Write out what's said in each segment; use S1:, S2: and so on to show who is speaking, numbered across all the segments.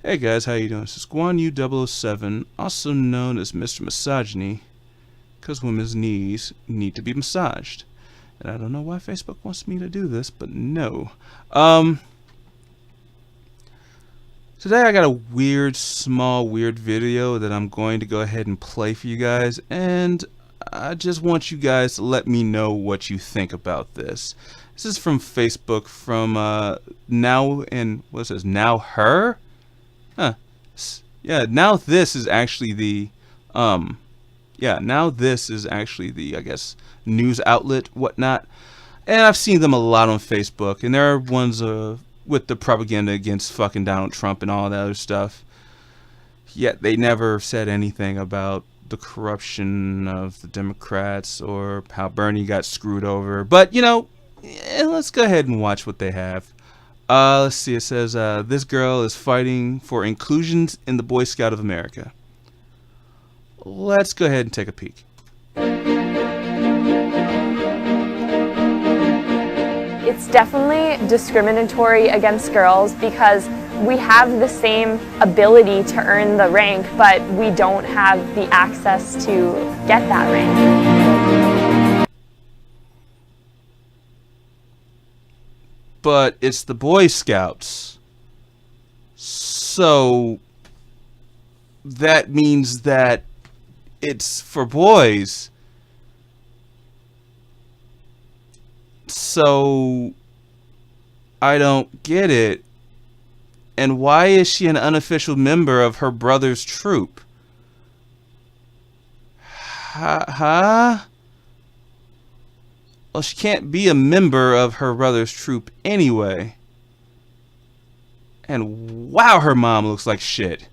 S1: Hey guys, how you doing? This is Guan Yu 007, also known as Mr. Misogyny, because women's knees need to be massaged. And I don't know why Facebook wants me to do this, but no. Today I got a small weird video that I'm going to go ahead and play for you guys, and I just want you guys to let me know what you think about this. This is from Facebook, from Now, and what it says, Now Her? Huh. Yeah, now this is actually the, now this is actually the, I guess, news outlet, whatnot. And I've seen them a lot on Facebook, and there are ones with the propaganda against fucking Donald Trump and all that other stuff. Yet they never said anything about the corruption of the Democrats or how Bernie got screwed over. But, you know, let's go ahead and watch what they have. Let's see, it says, this girl is fighting for inclusion in the Boy Scout of America. Let's go ahead and take a peek.
S2: It's definitely discriminatory against girls because we have the same ability to earn the rank, but we don't have the access to get that rank.
S1: But it's the Boy Scouts, so that means that it's for boys. So I don't get it. And why is she an unofficial member of her brother's troop? Huh? Well, she can't be a member of her brother's troop anyway. And wow, her mom looks like shit.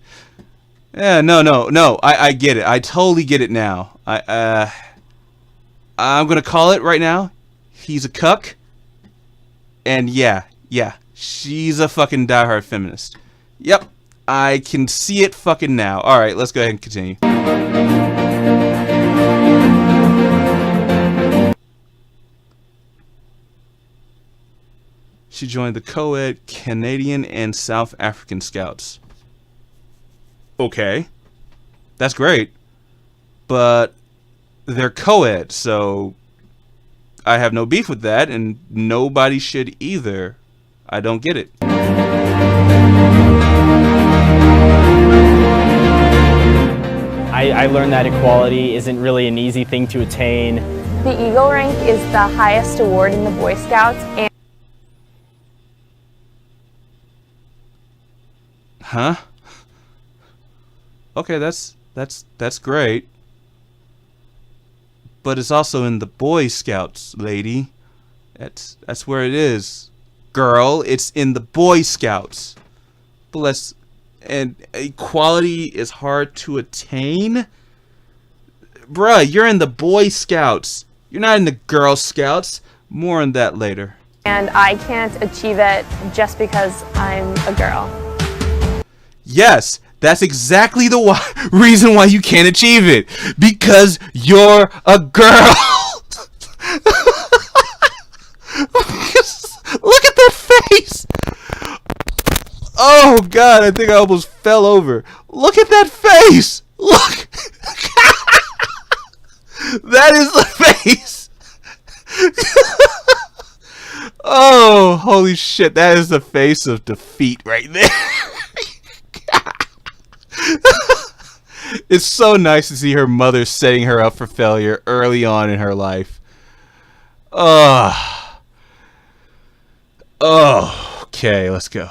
S1: Yeah, no. I get it. I totally get it now. I'm gonna call it right now. He's a cuck. And yeah, she's a fucking diehard feminist. Yep, I can see it fucking now. Alright, let's go ahead and continue. She joined the co-ed Canadian and South African Scouts. Okay, that's great, but they're co-ed, so I have no beef with that, and nobody should either. I don't get it.
S3: I learned that equality isn't really an easy thing to attain.
S2: The Eagle rank is the highest award in the Boy Scouts, and
S1: Huh? Okay, that's great. But it's also in the Boy Scouts, lady. That's where it is. Girl, it's in the Boy Scouts. But and equality is hard to attain? Bruh, you're in the Boy Scouts. You're not in the Girl Scouts. More on that later.
S2: and I can't achieve it just because I'm a girl.
S1: Yes, that's exactly the reason why you can't achieve it. Because you're a girl. Look at that face. Oh God, I think I almost fell over. Look at that face. Look. That is the face. Oh, holy shit. That is the face of defeat right there. It's so nice to see her mother setting her up for failure early on in her life. Oh, okay, let's go.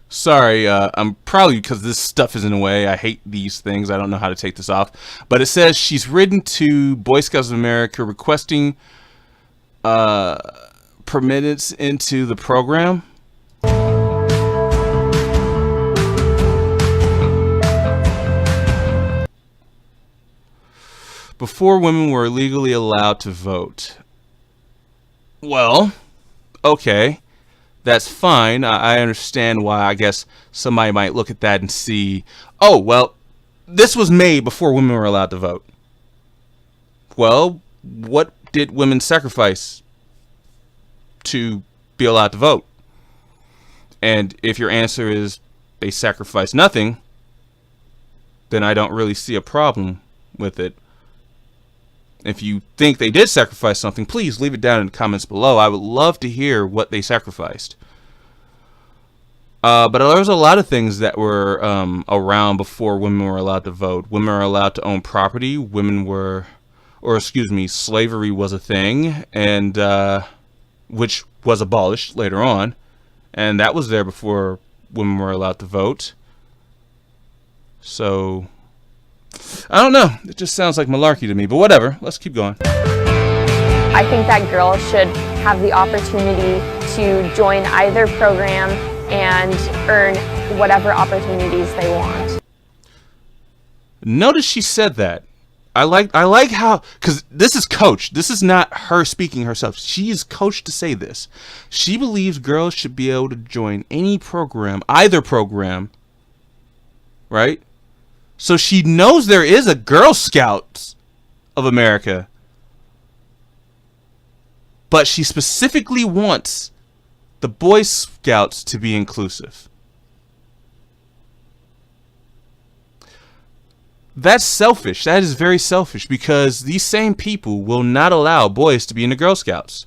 S1: Sorry, I'm probably because this stuff is in the way. I hate these things. I don't know how to take this off. But it says she's written to Boy Scouts of America requesting permittance into the program. Before women were legally allowed to vote. Well, okay. That's fine. I understand why. I guess somebody might look at that and see, oh, well, this was made before women were allowed to vote. Well, what did women sacrifice to be allowed to vote? And if your answer is they sacrifice nothing, then I don't really see a problem with it. If you think they did sacrifice something, please leave it down in the comments below. I would love to hear what they sacrificed. But there was a lot of things that were around before women were allowed to vote. Women were allowed to own property. Slavery was a thing, and which was abolished later on, and that was there before women were allowed to vote. So I don't know. It just sounds like malarkey to me, but whatever. Let's keep going.
S2: I think that girls should have the opportunity to join either program and earn whatever opportunities they want.
S1: Notice she said that. I like how, because this is coached. This is not her speaking herself. She is coached to say this. She believes girls should be able to join any program, either program, right? So she knows there is a Girl Scouts of America, but she specifically wants the Boy Scouts to be inclusive. That's selfish. That is very selfish, because these same people will not allow boys to be in the Girl Scouts.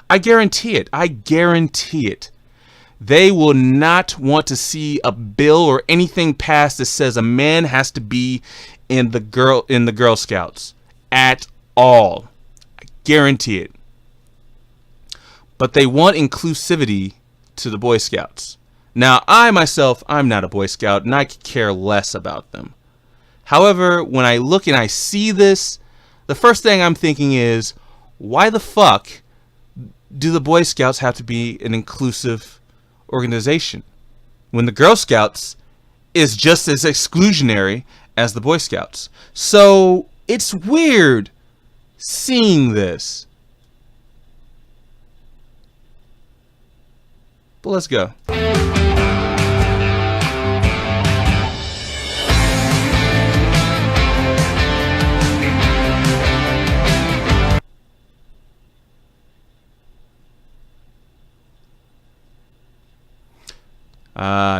S1: I guarantee it. I guarantee it. They will not want to see a bill or anything passed that says a man has to be in the Girl Scouts at all. I guarantee it. But they want inclusivity to the Boy Scouts. Now, I myself, I'm not a Boy Scout, and I could care less about them. However, when I look and I see this, the first thing I'm thinking is, why the fuck do the Boy Scouts have to be an inclusive organization when the Girl Scouts is just as exclusionary as the Boy Scouts? So it's weird seeing this. But let's go.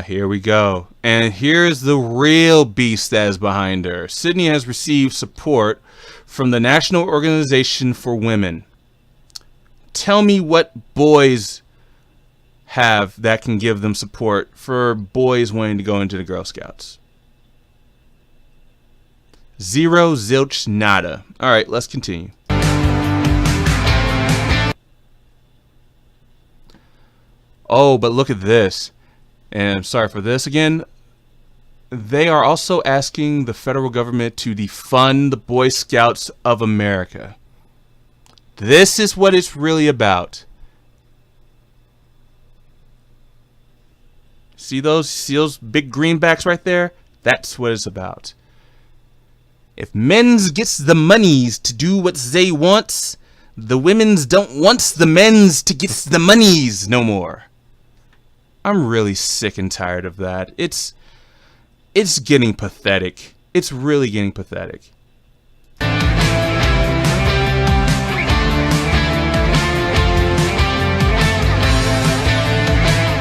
S1: Here we go. And here's the real beast that is behind her. Sydney has received support from the National Organization for Women. Tell me what boys have that can give them support for boys wanting to go into the Girl Scouts. Zero, zilch, nada. All right, let's continue. Oh, but look at this. And I'm sorry for this again. They are also asking the federal government to defund the Boy Scouts of America. This is what it's really about. See those big greenbacks right there? That's what it's about. If men's gets the monies to do what they wants, the women's don't wants the men's to gets the monies no more. I'm really sick and tired of that. It's getting pathetic. It's really getting pathetic.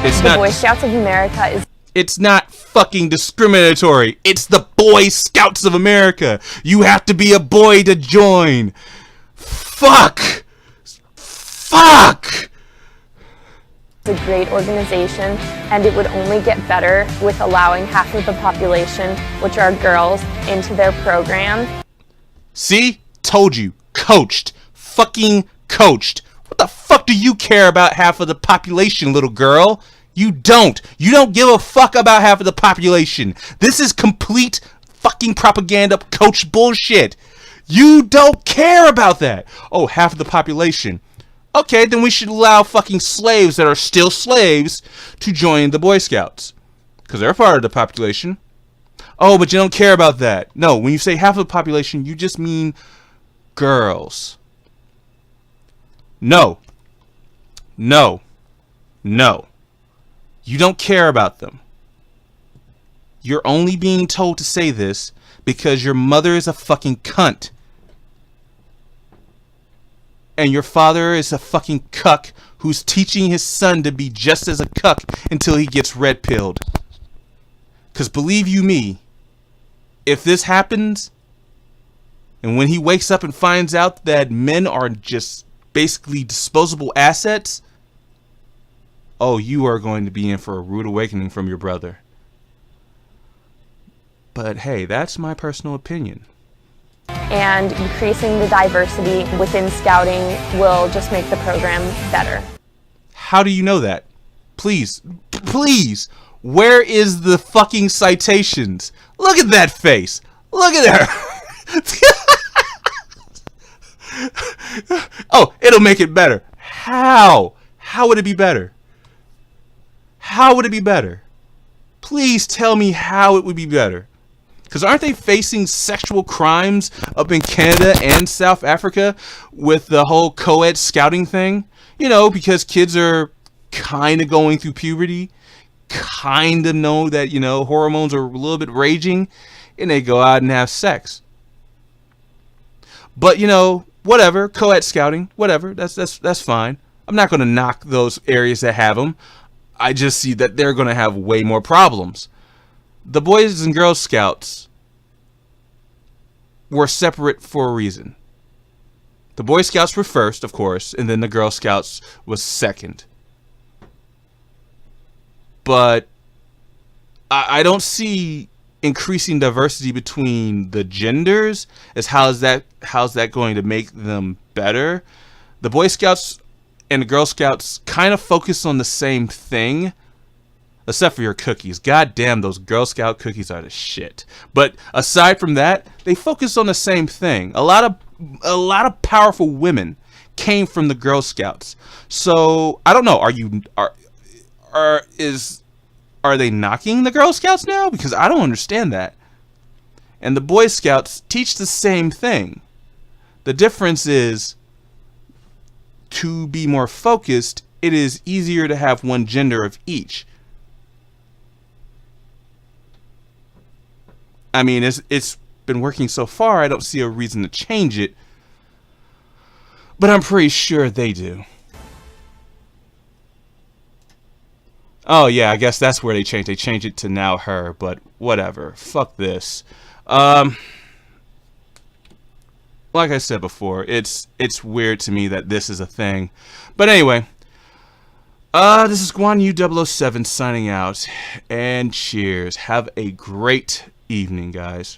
S2: The Boy Scouts of America is...
S1: It's not fucking discriminatory. It's the Boy Scouts of America. You have to be a boy to join. Fuck. Fuck.
S2: It's a great organization, and it would only get better with allowing half of the population, which are girls, into their program.
S1: See? Told you. Coached. Fucking coached. What the fuck do you care about half of the population, little girl? You don't. You don't give a fuck about half of the population. This is complete fucking propaganda coach bullshit. You don't care about that. Oh, half of the population. Okay, then we should allow fucking slaves that are still slaves to join the Boy Scouts, because they're part of the population. Oh, but you don't care about that. No, when you say half of the population, you just mean girls. No. No. No. You don't care about them. You're only being told to say this because your mother is a fucking cunt. and your father is a fucking cuck who's teaching his son to be just as a cuck until he gets red pilled. Because believe you me, if this happens, and when he wakes up and finds out that men are just basically disposable assets, oh, you are going to be in for a rude awakening from your brother. But hey, that's my personal opinion.
S2: And increasing the diversity within scouting will just make the program better.
S1: How do you know that? Please, where is the fucking citations? Look at that face. Look at her. Oh, it'll make it better. How? How would it be better? How would it be better? Please tell me how it would be better. Because aren't they facing sexual crimes up in Canada and South Africa with the whole co-ed scouting thing? You know, because kids are kind of going through puberty, kind of know that, you know, hormones are a little bit raging, and they go out and have sex. But, you know, whatever, co-ed scouting, whatever, that's fine. I'm not going to knock those areas that have them. I just see that they're going to have way more problems. The Boys and Girls Scouts were separate for a reason. The Boy Scouts were first, of course, and then the Girl Scouts was second. But I don't see increasing diversity between the genders as how's that going to make them better. The Boy Scouts and the Girl Scouts kind of focus on the same thing, except for your cookies. God damn, those Girl Scout cookies are the shit. But aside from that, they focus on the same thing. A lot of powerful women came from the Girl Scouts. So I don't know. Are they knocking the Girl Scouts now? Because I don't understand that. And the Boy Scouts teach the same thing. The difference is, to be more focused, it is easier to have one gender of each. I mean, it's been working so far, I don't see a reason to change it. But I'm pretty sure they do. Oh yeah, I guess that's where they changed. They changed it to now her, but whatever. Fuck this. Like I said before, it's weird to me that this is a thing. But anyway, this is Guan Yu 007 signing out, and cheers. Have a great evening, guys.